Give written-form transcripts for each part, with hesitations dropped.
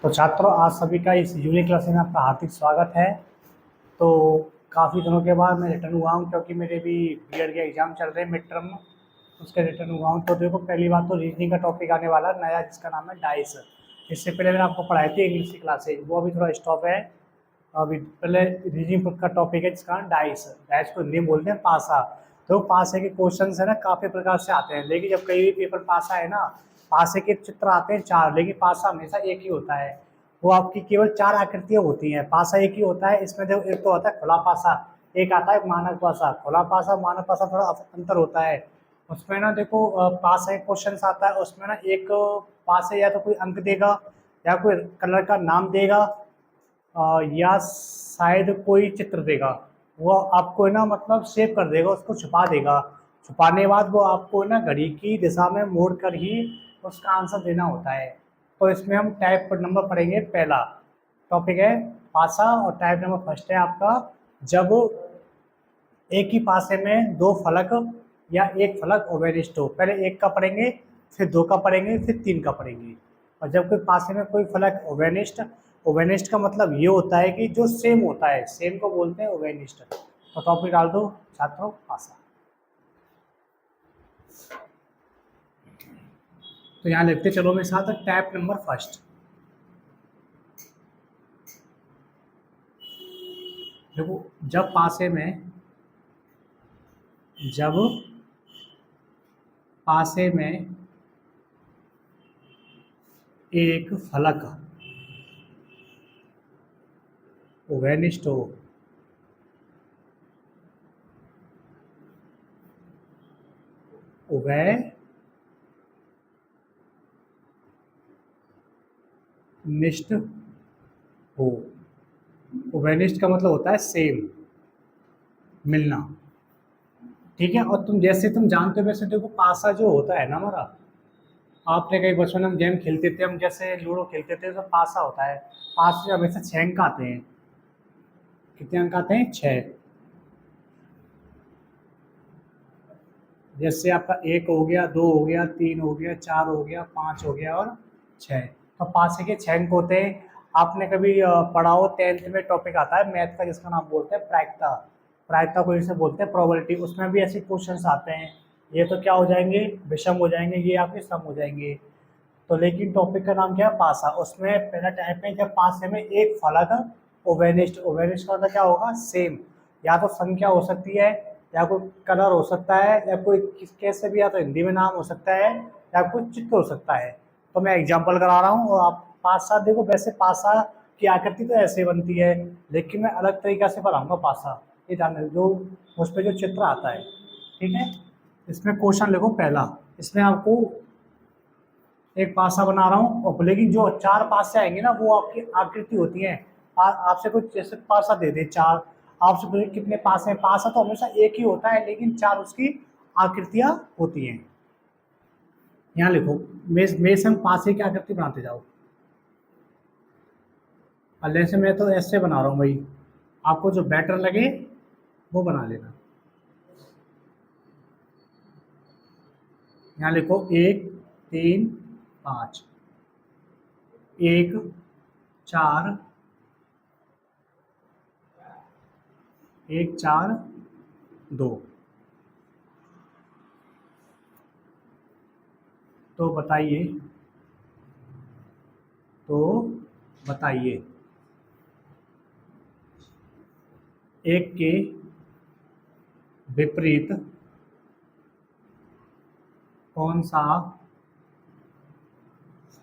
तो छात्रों, आज सभी का इस यूनिक क्लास में आपका हार्दिक स्वागत है। तो काफ़ी दिनों के बाद मैं रिटर्न हुआ हूँ, क्योंकि मेरे भी बीएड के एग्ज़ाम चल रहे हैं मिड टर्म, उसके रिटर्न हुआ हूँ। तो देखो, पहली बात तो रीजनिंग का टॉपिक आने वाला नया, जिसका नाम है डाइस। इससे पहले मैंने आपको पढ़ाई थी इंग्लिश की क्लासेज, वो अभी थोड़ा स्टॉप है। अभी पहले रीजनिंग का टॉपिक है जिसका डाइस। डाइस को हिंदी में बोलते हैं पासा। तो पासे के क्वेश्चन है ना, काफ़ी प्रकार से आते हैं, लेकिन जब कई भी पेपर पासा है ना, पासे के चित्र आते हैं 4, लेकिन पासा हमेशा एक ही होता है। वो आपकी केवल 4 आकृतियां होती हैं, पासा एक ही होता है। इसमें देखो, एक तो होता है खुला पासा, एक आता है मानक पासा। खुला पासा मानक पासा थोड़ा अंतर होता है। उसमें ना देखो, पासा एक क्वेश्चन आता है, उसमें ना एक पास है, या तो कोई अंक देगा, या कोई कलर का नाम देगा, या शायद कोई चित्र देगा। वो आपको ना मतलब सेव कर देगा, उसको छुपा देगा। छुपाने के बाद वो आपको ना घड़ी की दिशा में मोड़ कर ही उसका आंसर देना होता है। तो इसमें हम टाइप नंबर पढ़ेंगे। पहला टॉपिक है पासा, और टाइप नंबर फर्स्ट है आपका, जब एक ही पासे में 2 फलक या एक फलक ओवेनिस्ट हो। पहले एक का पढ़ेंगे, फिर 2 का पढ़ेंगे, फिर 3 का पढ़ेंगे। और जब कोई पासे में कोई फलक ओवेनिस्ट, ओवेनिस्ट का मतलब ये होता है कि जो सेम होता है, सेम को बोलते हैं ओवेनिस्ट। तो टॉपिक डाल दो छात्रों, पासा। तो यहाँ लिखते चलो मेरे साथ, टैप नंबर फर्स्ट। देखो, जब पासे में एक फलक ओवेनिस्ट हो, ओवेनिस्ट हो। ओवेनिस्ट का मतलब होता है सेम, मिलना। ठीक है। और तुम जानते हो, वैसे देखो, पासा जो होता है ना हमारा, आपने कई बचपन में हम गेम खेलते थे, हम जैसे लूडो खेलते थे, तो पासा होता है। पास से हमेशा 6 अंक आते हैं। कितने अंक आते हैं? 6। जैसे आपका 1 हो गया, 2 हो गया, 3 हो गया, 4 हो गया, 5 हो गया, और 6। तो पासे के 6 अंक होते हैं। आपने कभी पढ़ा हो, 10th में टॉपिक आता है मैथ का, जिसका नाम बोलते हैं प्रायिकता। प्रायिकता को जिसे बोलते हैं प्रोबेबिलिटी, उसमें भी ऐसे क्वेश्चंस आते हैं। ये तो क्या हो जाएंगे? विषम हो जाएंगे, ये आपके सम हो जाएंगे। तो लेकिन टॉपिक का नाम क्या है? पासा। उसमें पहला टाइप है, जब पासे में एक फलक ओवेनिस्ट। ओवेनिस्ट का मतलब क्या होगा? सेम। या तो संख्या हो सकती है, या कोई कलर हो सकता है, या कोई किस कैसे भी, या तो हिंदी में नाम हो सकता है, या कोई चित्र हो सकता है। तो मैं एग्जांपल करा रहा हूँ, और आप पासा देखो। वैसे पासा की आकृति तो ऐसे बनती है, लेकिन मैं अलग तरीका से बनाऊंगा पासा। ये ध्यान जो उस पर जो चित्र आता है। ठीक है। इसमें क्वेश्चन लिखो पहला। इसमें आपको एक पासा बना रहा हूँ, और लेकिन जो 4 पासे आएंगे ना, वो आपकी आकृति होती है। आपसे कुछ जैसे पासा दे दे 4, आपसे पूछे कितने पासे हैं। पासा तो हमेशा एक ही होता है, लेकिन 4 उसकी आकृतियां होती हैं। यहाँ लिखो, मेरे संग पासे की आकृति बनाते जाओ। और जैसे मैं तो ऐसे बना रहा हूँ भाई, आपको जो बेटर लगे वो बना लेना। यहाँ लिखो 1 3 5, 1 4, 1 4 2। तो बताइए, तो बताइए, एक के विपरीत कौन सा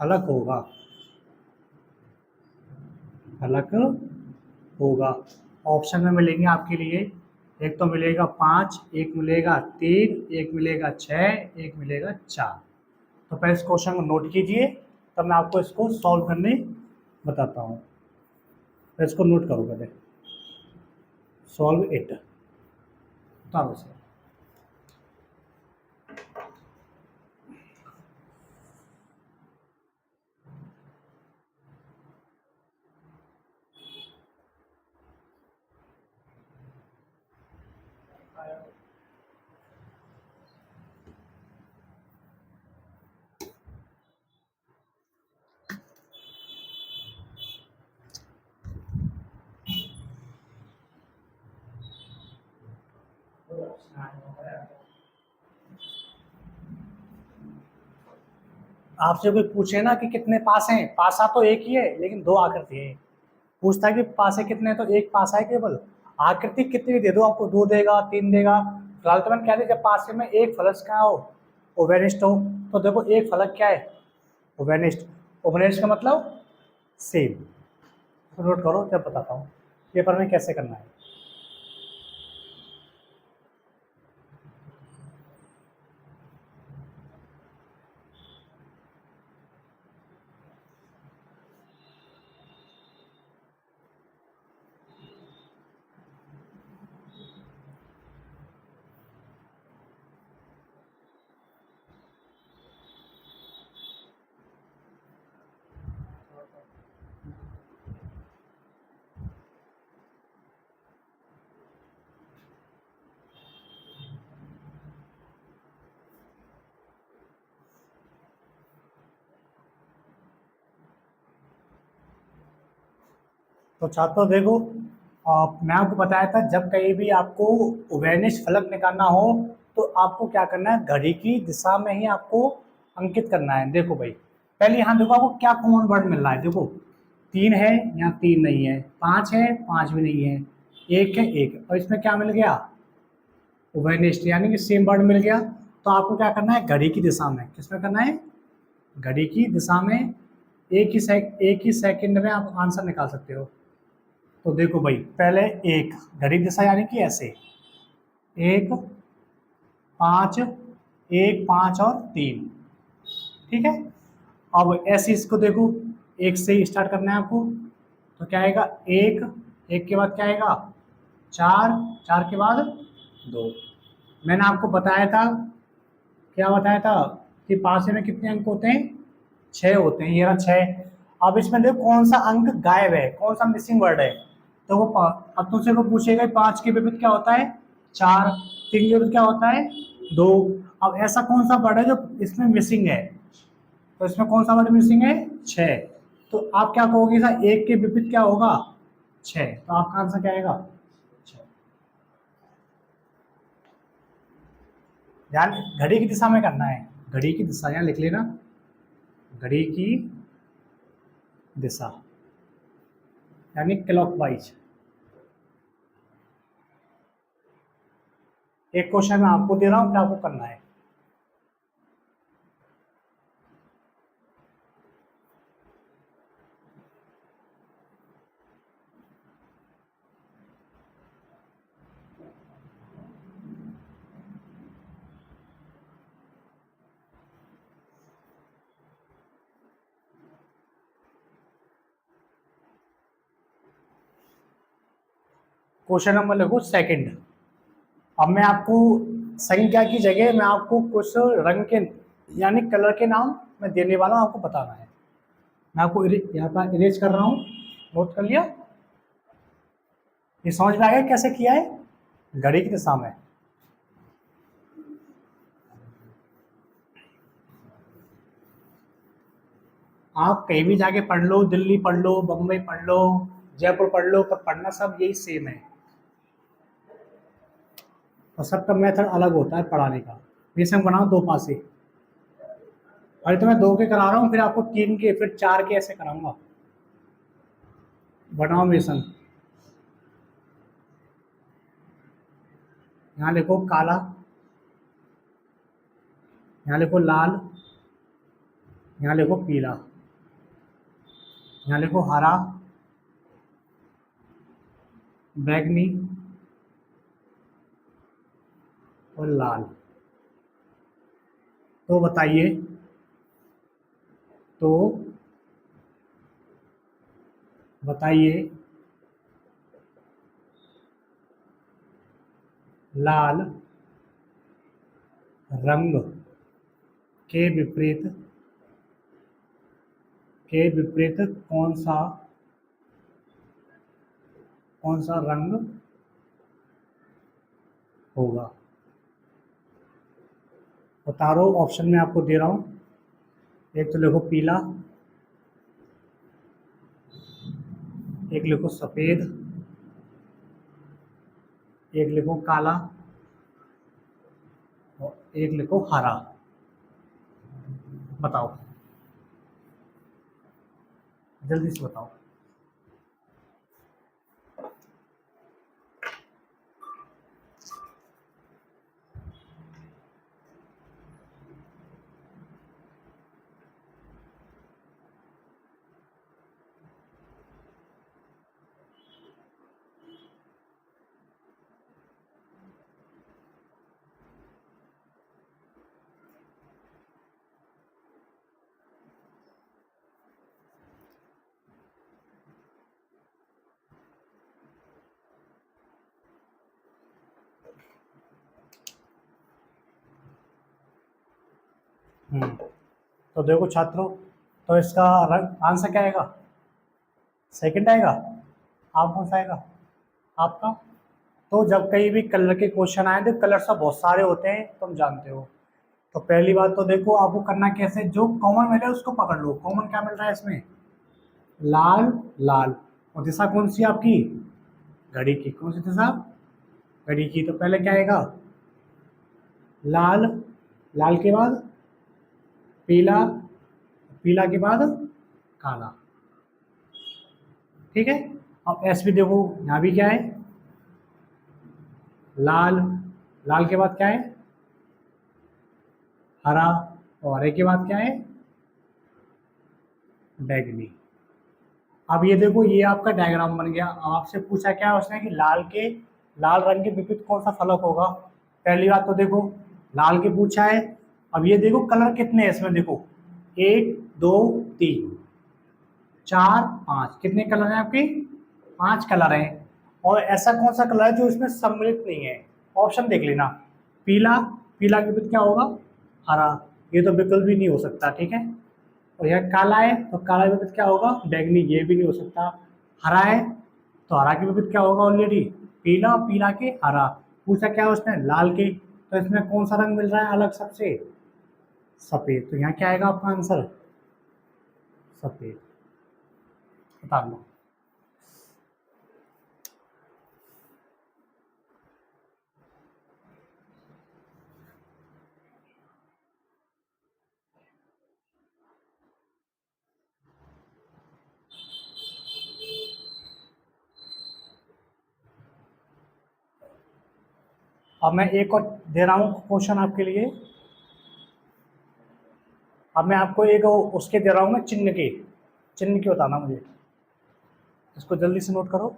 फलक होगा? फलक होगा। ऑप्शन में मिलेंगे आपके लिए। एक तो मिलेगा 5, एक मिलेगा 3, एक मिलेगा 6, एक मिलेगा 4। तो पहले इस क्वेश्चन को नोट कीजिए, तब मैं आपको इसको सॉल्व करने बताता हूँ। तो इसको नोट करो पहले। Solve it. बताओ इसे। आपसे कोई पूछे ना कि कितने पास हैं, पासा तो एक ही है लेकिन दो आकृति है। पूछता है कि पासे कितने हैं, तो एक पासा है केवल। आकृति कितनी भी दे दो, आपको दो देगा, तीन देगा। फिलहाल तो मैंने कह दिया जब पासे में एक फलक क्या हो, ओवेनिस्ट हो। तो देखो एक फलक क्या है, ओवेनिस्ट। ओवेनिस्ट का मतलब सेम। तो नोट करो, जब बताता हूँ पेपर में कैसे करना है। तो छात्रों देखो, मैं आपको बताया था जब कहीं भी आपको ओवेनिश फलक निकालना हो तो आपको क्या करना है, घड़ी की दिशा में ही आपको अंकित करना है। देखो भाई, पहले यहाँ देखो आपको क्या कॉमन वर्ड मिल रहा है। देखो तीन है, यहाँ तीन नहीं है। पाँच है, पाँच भी नहीं है। एक है, एक। और इसमें क्या मिल गया, ओवेनिस्ट, यानी कि सेम वर्ड मिल गया। तो आपको क्या करना है, घड़ी की दिशा में, किसमें करना है, घड़ी की दिशा में। एक ही सेकंड में आप आंसर निकाल सकते हो। तो देखो भाई, पहले एक, घड़ी दिशा यानी कि ऐसे, एक, पाँच, एक, पाँच और तीन। ठीक है। अब ऐसे इसको देखो, एक से ही स्टार्ट करना है आपको। तो क्या आएगा, एक, एक के बाद क्या आएगा, चार, चार के बाद दो। मैंने आपको बताया था, क्या बताया था, कि पासे में कितने अंक होते हैं, छः होते हैं। ये रहा छः। अब इसमें देखो कौन सा अंक गायब है, कौन सा मिसिंग वर्ड है। तो वो अब तुमसे वो पूछेगा पाँच के विपरीत क्या होता है, चार। तीन के विपरीत क्या होता है, दो। अब ऐसा कौन सा वर्ड है जो इसमें मिसिंग है, तो इसमें कौन सा वर्ड मिसिंग है, छः। तो आप क्या कहोगे सर, एक के विपरीत क्या होगा, छः। तो आपका आंसर क्या आएगा, छः। ध्यान, घड़ी की दिशा में करना है। घड़ी की दिशा यहाँ लिख लेना, घड़ी की दिशा यानी क्लॉकवाइज। एक क्वेश्चन मैं आपको दे रहा हूँ, फिर आपको करना है। क्वेश्चन नंबर लिखो सेकंड। अब मैं आपको संख्या की जगह मैं आपको कुछ रंग के यानी कलर के नाम मैं देने वाला हूँ, आपको बताना है। मैं आपको यहाँ पर इरेज कर रहा हूँ, नोट कर लिया। ये समझ में आ गया कैसे किया है, घड़ी की दिशा में। आप कहीं भी जाके पढ़ लो, दिल्ली पढ़ लो, बम्बई पढ़ लो, जयपुर पढ़ लो, पर पढ़ना सब यही सेम है। और सबका मेथड अलग होता है पढ़ाने का। जैसे हम बनाओ दो पासे, अरे तो मैं दो के करा रहा हूँ, फिर आपको तीन के, फिर चार के, ऐसे कराऊंगा। बनाओ मेसन। यहाँ लिखो काला, यहाँ लिखो लाल, यहाँ लिखो पीला, यहाँ लिखो हरा, बैगनी और लाल। तो बताइए, तो बताइए लाल रंग के विपरीत, कौन सा रंग होगा। बता रहा हूँ, ऑप्शन में आपको दे रहा हूँ। एक तो लिखो पीला, एक लिखो सफेद, एक लिखो काला और एक लिखो हरा। बताओ। जल्दी से बताओ। तो देखो छात्रों, तो इसका रंग आंसर क्या आएगा? सेकंड आएगा। आप कौन सा आएगा आपका? तो जब कहीं भी कलर के क्वेश्चन आए तो कलर सब बहुत सारे होते हैं, तुम जानते हो। तो पहली बात तो देखो आपको करना कैसे, जो कॉमन मिले उसको पकड़ लो। कॉमन क्या मिल रहा है इसमें? लाल लाल। और दिशा कौन सी आपकी? घड़ी की। कौन सी दिशा? घड़ी की। तो पहले क्या आएगा? लाल। लाल के बाद पीला। पीला के बाद काला। ठीक है। अब एस भी देखो, यहाँ भी क्या है? लाल। लाल के बाद क्या है? हरा। और हरे के बाद क्या है? बैगनी। अब ये देखो, ये आपका डायग्राम बन गया। अब आपसे पूछा क्या है उसने कि लाल रंग के विपरीत कौन सा फलक होगा। पहली बात तो देखो, लाल के पूछा है। अब ये देखो कलर कितने हैं इसमें, देखो 1 2 3 4 5, कितने कलर हैं आपके? 5 कलर हैं। और ऐसा कौन सा कलर है जो इसमें सम्मिलित नहीं है? ऑप्शन देख लेना। पीला। पीला के विपरीत क्या होगा? हरा। ये तो बिल्कुल भी नहीं हो सकता, ठीक है। और यह काला है, तो काला के विपरीत क्या होगा? बैगनी। ये भी नहीं हो सकता। हरा है, तो हरा के विपरीत क्या होगा? ऑलरेडी पीला। पीला के हरा। पूछा क्या उसने? लाल के। तो इसमें कौन सा रंग मिल रहा है अलग सबसे? सफेद। तो यहाँ क्या आएगा आपका आंसर? सफेद। बता लो। अब मैं एक और दे रहा हूँ क्वेश्चन आपके लिए। अब मैं आपको एक उसके दे रहा हूँ मैं, चिन्ह के बताना मुझे। इसको जल्दी से नोट करो।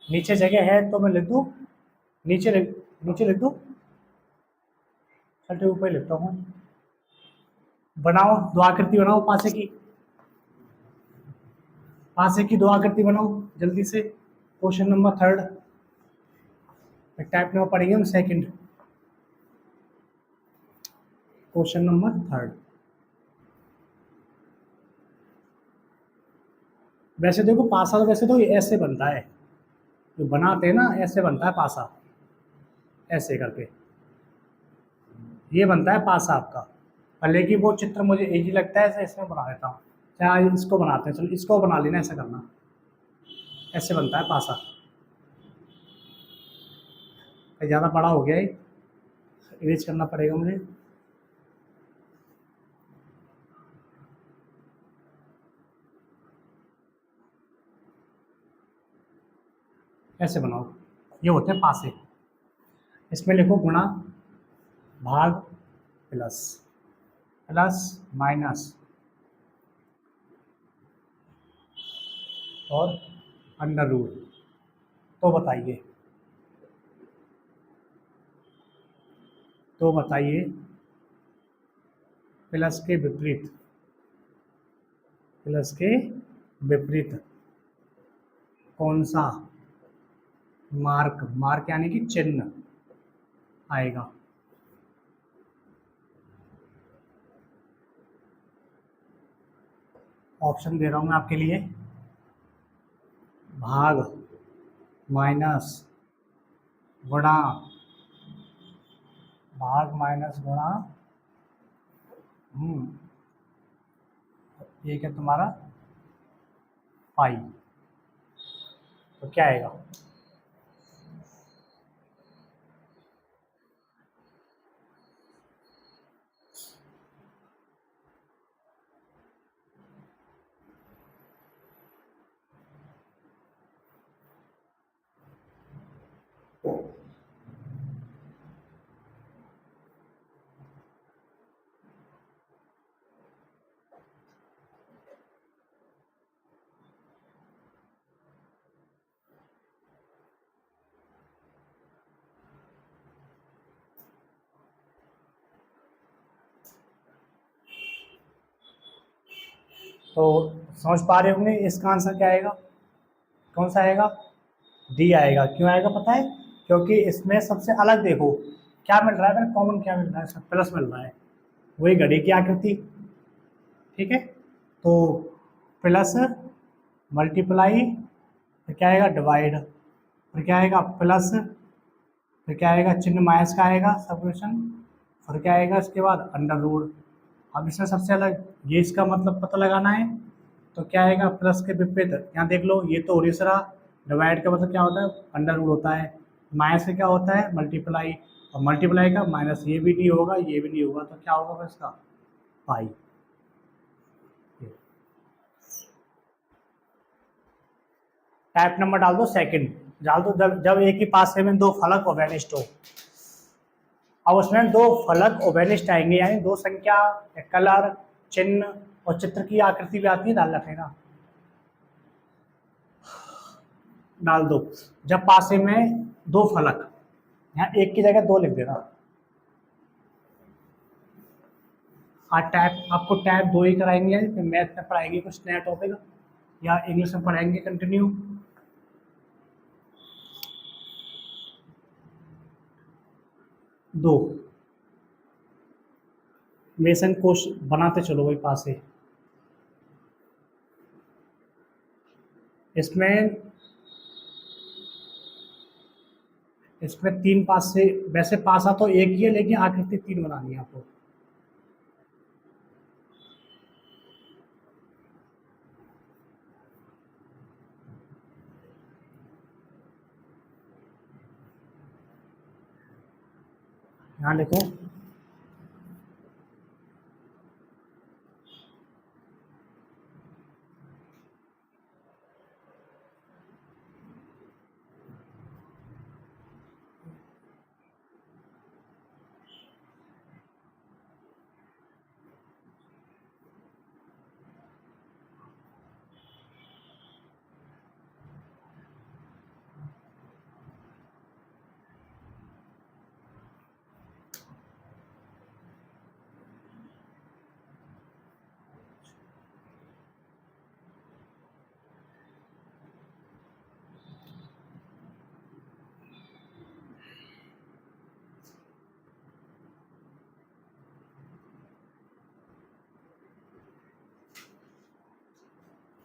नीचे जगह है तो मैं लिख दूँ? नीचे लिख दूँ? चलते ऊपर लिखता हूँ। बनाओ, दो आकृति बनाओ पासे की। पासे की दो आकृति बनाओ जल्दी से। Question number 3। टाइप नंबर पढ़ेंगे हम सेकंड। Question number 3। वैसे देखो पासा तो वैसे तो ऐसे बनता है, जो बनाते हैं ना ऐसे बनता है पासा। ऐसे करके ये बनता है पासा आपका। और लेकिन वो चित्र मुझे एक ही लगता है, ऐसे इसमें बना देता हूँ। चाहे इसको बनाते हैं, चलो इसको बना लेना, ऐसा करना। ऐसे बनता है पासा। ज़्यादा बड़ा हो गया है, इरेज करना पड़ेगा मुझे। ऐसे बनाओ। ये होते हैं पासे। इसमें लिखो गुणा, भाग, प्लस। प्लस, माइनस और अंडर रूट। तो बताइए, प्लस के विपरीत, प्लस के विपरीत कौन सा मार्क यानी कि चिन्ह आएगा? ऑप्शन दे रहा हूं मैं आपके लिए। भाग, माइनस, गुणा। भाग माइनस गुणा। हम्म ये क्या तुम्हारा? पाई। तो क्या आएगा? तो समझ पा रहे होंगे इसका आंसर क्या आएगा, कौन सा आएगा, डी आएगा। क्यों आएगा पता है, क्योंकि इसमें सबसे अलग देखो क्या मिल रहा है, कॉमन क्या मिल रहा है, इसमें प्लस मिल रहा है, वही घड़ी की आकृति। ठीक है, तो प्लस मल्टीप्लाई, फिर क्या आएगा डिवाइड, फिर क्या आएगा प्लस, फिर क्या आएगा चिन्ह माइनस का आएगा सब्ट्रैक्शन, फिर क्या आएगा इसके बाद अंडर रूट। अब इसमें सबसे अलग ये इसका मतलब पता लगाना है, तो क्या आएगा प्लस के विपरीत, यहाँ देख लो ये तो ओरिजिन रहा, डिवाइड का मतलब क्या होता है अंडर रूट होता है, माइनस का क्या होता है मल्टीप्लाई, और मल्टीप्लाई का माइनस ये भी नहीं होगा ये भी नहीं होगा, तो क्या होगा फिर इसका पाई। टाइप नंबर डाल दो सेकंड, डाल दो जब जब एक ही पासे में दो फलक ओवेनिस्ट हो। अब उसमें दो फलक ओवेनिस्ट आएंगे, यानी दो संख्या, कलर, चिन्ह और चित्र की आकृति भी आती है, डाल रखेगा, डाल दो। जब पासे में दो फलक, यहाँ एक की जगह दो लिख देना। आज टाइप आपको टाइप दो ही कराएंगे, फिर मैथ में पढ़ाएंगे कुछ नया टॉपिक, या इंग्लिश में पढ़ाएंगे कंटिन्यू। दो मेसन कोश बनाते चलो वही पास है। इसमें इसमें तीन पास से, वैसे पासा तो एक ही है लेकिन आकृति तीन बनानी है आपको। यहाँ लिखो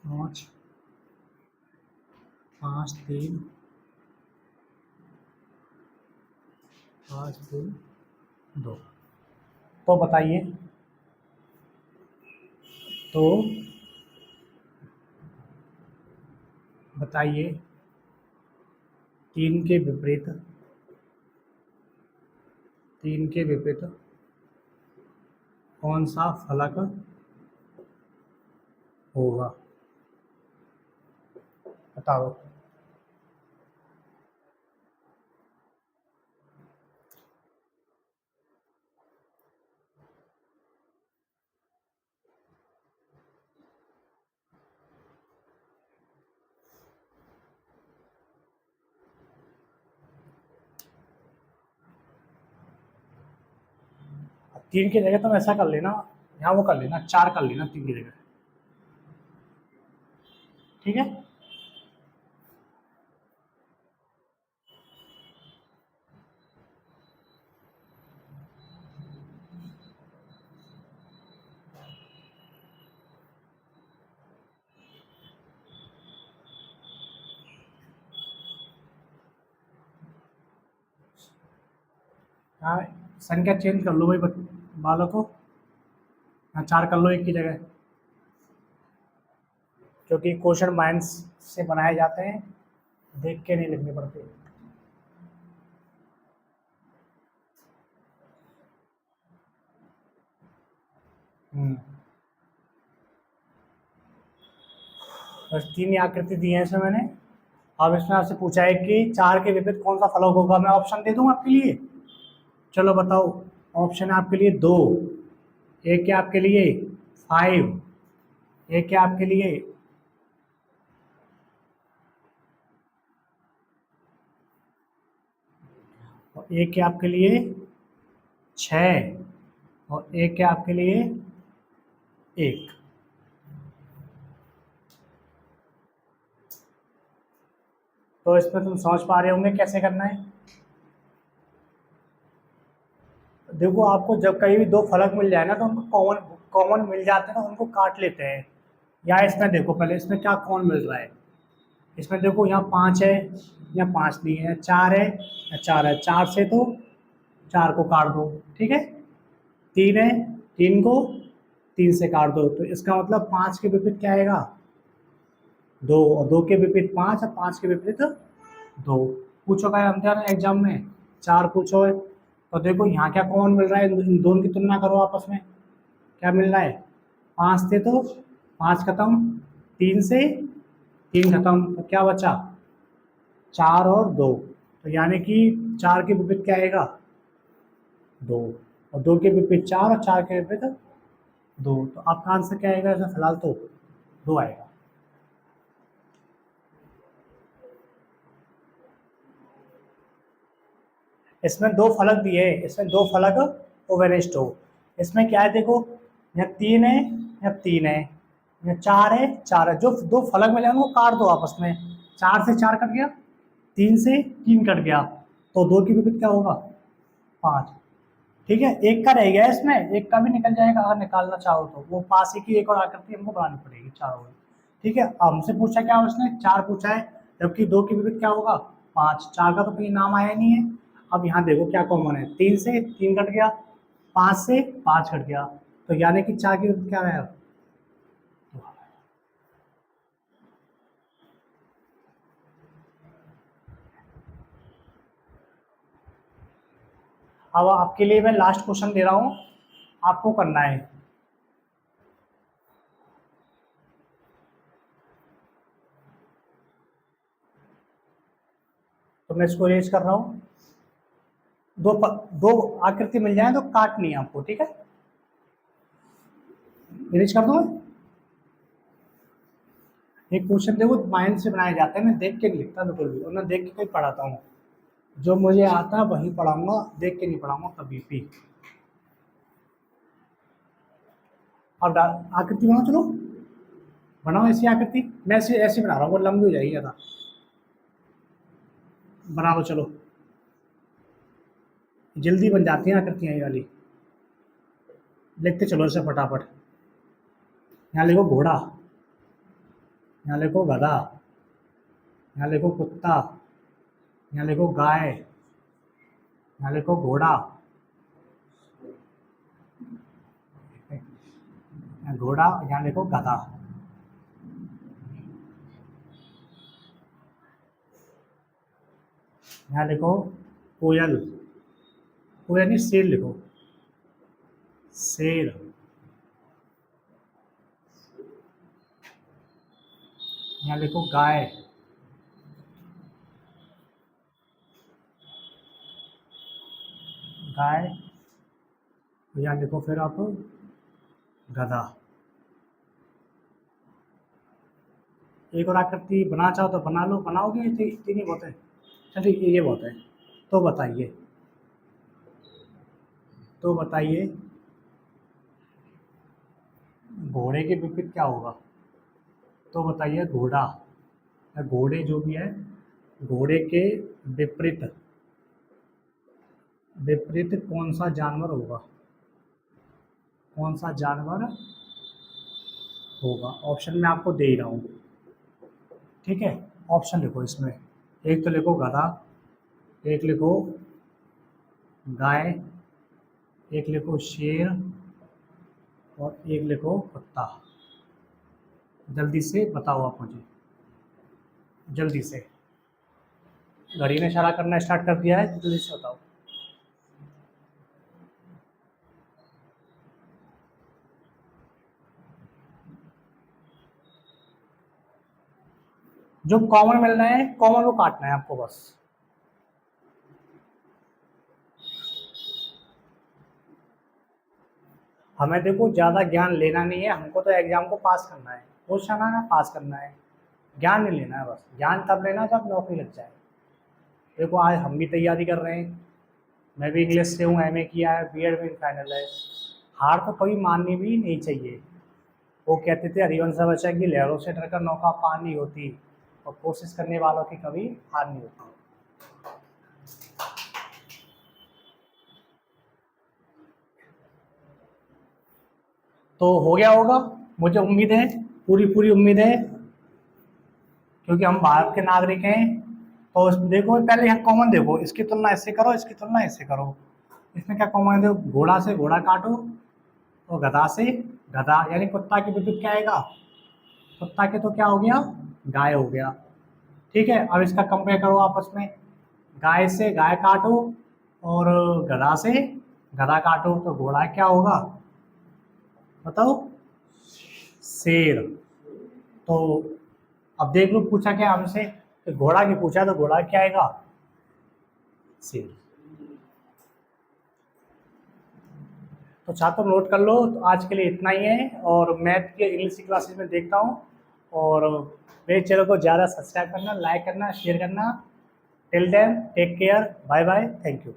5 5 3 5 3 2। तो बताइए, तो बताइए तीन के विपरीत, तीन के विपरीत कौन सा फलक होगा, बताओ। तीन की जगह तुम ऐसा कर लेना, यहाँ वो कर लेना, चार कर लेना तीन की जगह। ठीक है, हाँ संख्या चेंज कर लो भाई बालकों, यहाँ चार कर लो एक की जगह, क्योंकि क्वेश्चन माइंड्स से बनाए जाते हैं, देख के नहीं लिखने पड़ते। बस तीन ही आकृति दी है इसमें मैंने। अब इसमें आपसे पूछा है कि चार के विपरीत कौन सा फलक होगा, मैं ऑप्शन दे दूंगा आपके लिए। चलो बताओ, ऑप्शन है आपके लिए दो, एक है आपके लिए 5, एक है आपके लिए और एक है आपके लिए 6 और एक है आपके लिए 1। तो इसमें तुम समझ पा रहे होंगे कैसे करना है। देखो, आपको जब कहीं भी दो फलक मिल जाए ना तो उनको कॉमन कॉमन मिल जाते हैं ना, उनको काट लेते हैं। या इसमें देखो, पहले इसमें क्या कॉमन मिल रहा है। इसमें देखो, यहाँ 5 है, यहाँ 5 नहीं है, 4 है, या 4 है, 4 से तो 4 को काट दो, ठीक है। 3 है, 3 को 3 से काट दो, तो इसका मतलब 5 के विपरीत क्या आएगा, 2, और 2 के विपरीत 5, और 5 के विपरीत 2। पूछो क्या हमसे एग्जाम में, 4 पूछो है। तो देखो यहाँ क्या कॉमन मिल रहा है, इन दोनों की तुलना करो आपस में, क्या मिल रहा है। 5 थे तो 5 खत्म, 3 से 3 खत्म, तो क्या बचा, 4 और 2। तो यानी कि 4 के विपरीत क्या आएगा, 2, और 2 के विपरीत 4, और 4 के विपरीत 2। तो आपका आंसर क्या आएगा, ऐसा फिलहाल तो 2 आएगा। इसमें दो फलक दिए हैं, इसमें दो फलक ओवररेस्ट हो। इसमें क्या है देखो, यहाँ 3 है, यहाँ 3 है, यहाँ 4 है, 4 है, जो दो फलक मिले उनको काट दो आपस में। 4 से 4 कट गया, 3 से 3 कट गया, तो 2 की विपरीत क्या होगा, 5। ठीक है, एक का रह गया, इसमें एक का भी निकल जाएगा अगर निकालना चाहो तो, वो पास ही की एक और आकृति हमको बनानी पड़ेगी चारों में। ठीक है, अब हमसे पूछा क्या, उसने 4 पूछा है, जबकि 2 के विपरीत क्या होगा, 5। 4 का तो कहीं नाम आया नहीं है। अब यहाँ देखो क्या कॉमन है, 3 से 3 कट गया, 5 से 5 कट गया, तो यानी कि 4 के विपरीत क्या है। अब आपके लिए मैं लास्ट क्वेश्चन दे रहा हूँ, आपको करना है। तो मैं इसको रेज कर रहा हूँ। दो आकृति मिल जाए तो काटनी है आपको, ठीक है। रेज कर दूँ। एक क्वेश्चन देखो माइंड से बनाए जाते हैं, मैं देख के नहीं लिखता बिल्कुल भी, और मैं देख के कोई पढ़ाता हूँ। जो मुझे आता है वही पढ़ाऊंगा, देख के नहीं पढ़ाऊंगा कभी भी। अब आकृति बनाओ, चलो बनाओ ऐसी आकृति। मैं ऐसी ऐसी बना रहा हूँ, वो लंबी हो जाएगी ज़्यादा। बना लो चलो, जल्दी बन जाती हैं आकृतियाँ ये वाली। लिखते चलो इसे फटाफट। यहाँ लिखो घोड़ा, यहाँ लिखो गधा, यहाँ लिखो कुत्ता, यहाँ लिखो गाय, यहाँ लिखो घोड़ा, यहाँ घोड़ा, यहाँ लिखो गधा। यहाँ लिखो कोयल, कोयल नहीं शेर लिखो, शेर। यहाँ लिखो गाय, गाय। यहाँ लिखो फिर आप गधा। एक और आकृति बना चाहो तो बना लो, बनाओगे इतनी बहुत है। चलिए ये बहुत है। तो बताइए, तो बताइए घोड़े के विपरीत क्या होगा। तो बताइए घोड़ा, या घोड़े जो भी है, घोड़े के विपरीत, विपरीत कौन सा जानवर होगा, कौन सा जानवर होगा। ऑप्शन में आपको दे ही रहा हूँ, ठीक है। ऑप्शन लिखो इसमें, एक तो लिखो गधा, एक लिखो गाय, एक लिखो शेर, और एक लिखो कुत्ता। जल्दी से बताओ आप मुझे, जल्दी से। घड़ी ने इशारा करना स्टार्ट कर दिया है, जल्दी से बताओ। जो कॉमन मिल रहे हैं, कॉमन को काटना है आपको बस। हमें देखो ज़्यादा ज्ञान लेना नहीं है, हमको तो एग्जाम को पास करना है, क्वेश्चन आना पास करना है। ज्ञान नहीं लेना है बस, ज्ञान तब लेना जब नौकरी लग जाए। देखो आज हम भी तैयारी कर रहे हैं, मैं भी इंग्लिश से हूँ, एमए किया है, बीएड में फाइनल है। हार तो कभी माननी भी नहीं चाहिए। वो कहते थे हरिवंश बच्चा की लहरों से डरकर नौका पार नहीं होती। और कोशिश करने वालों की कभी हार नहीं होती। तो हो गया होगा, मुझे उम्मीद है, पूरी पूरी उम्मीद है, क्योंकि हम भारत के नागरिक हैं। तो देखो पहले यहाँ कॉमन देखो, इसकी तुलना इससे करो, इसकी तुलना इससे करो। इसमें क्या कॉमन है, देखो घोड़ा से घोड़ा काटो और गधा से गधा, यानी कुत्ता के विपरीत क्या आएगा, कुत्ता के तो क्या हो गया, गाय हो गया। ठीक है, अब इसका कंपेयर करो आपस में, गाय से गाय काटो और गधा से गधा काटो, तो घोड़ा क्या होगा बताओ, शेर। तो अब देख लो पूछा क्या हमसे, तो घोड़ा की पूछा, तो घोड़ा क्या आएगा, शेर। तो छात्र नोट कर लो, तो आज के लिए इतना ही है, और मैथ के इंग्लिश की क्लासेस में देखता हूँ। और मेरे चैनल को ज़्यादा सब्सक्राइब करना, लाइक करना, शेयर करना। Till then take care, bye bye, thank you.